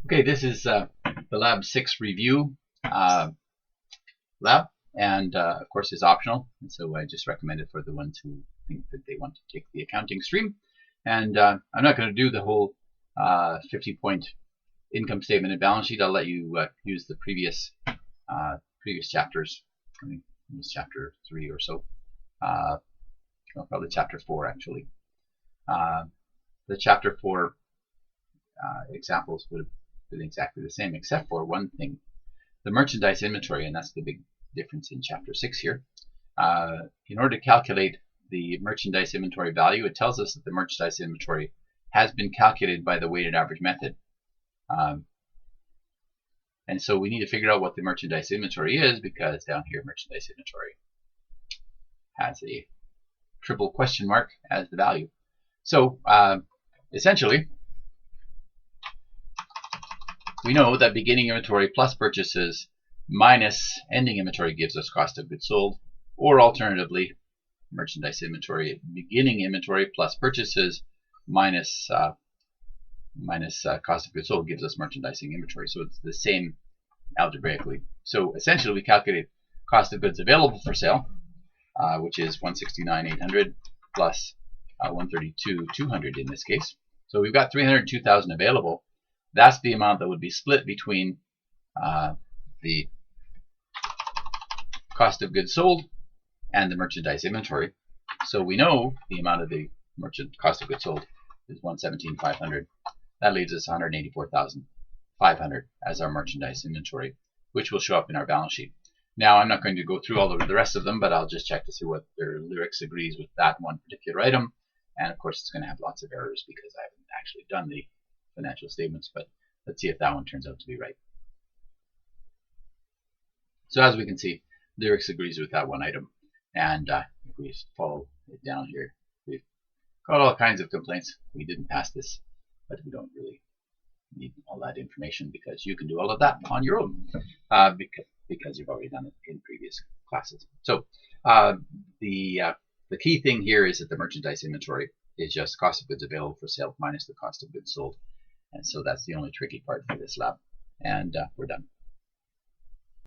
Okay, this is the Lab6Review lab, and of course is optional, and so I just recommend it for the ones who think that they want to take the accounting stream. And I'm not going to do the whole 50-point income statement and balance sheet. I'll let you use the previous chapters. I think it was chapter 3 or so. Well, probably chapter 4 actually. The chapter 4 examples would have been exactly the same, except for one thing: the merchandise inventory, and that's the big difference in chapter 6 here. In order to calculate the merchandise inventory value, it tells us that the merchandise inventory has been calculated by the weighted average method. And so we need to figure out what the merchandise inventory is, because down here merchandise inventory has a triple question mark as the value. So essentially, we know that beginning inventory plus purchases minus ending inventory gives us cost of goods sold, or alternatively, merchandise inventory, beginning inventory plus purchases minus cost of goods sold gives us merchandising inventory. So it's the same algebraically. So essentially, we calculate cost of goods available for sale, which is 169,800 plus 132,200 in this case. So we've got 302,000 available. That's the amount that would be split between the cost of goods sold and the merchandise inventory. So we know the amount of the cost of goods sold is 117,500. That leaves us 184,500 as our merchandise inventory, which will show up in our balance sheet. Now, I'm not going to go through all of the rest of them, but I'll just check to see what their lyrics agrees with that one particular item. And of course, it's going to have lots of errors because I haven't actually done the financial statements, but let's see if that one turns out to be right. So as we can see, lyrics agrees with that one item, and if we follow it down here, we've got all kinds of complaints. We didn't pass this, but we don't really need all that information because you can do all of that on your own because you've already done it in previous classes. So the key thing here is that the merchandise inventory is just cost of goods available for sale minus the cost of goods sold. And so that's the only tricky part for this lab. And we're done.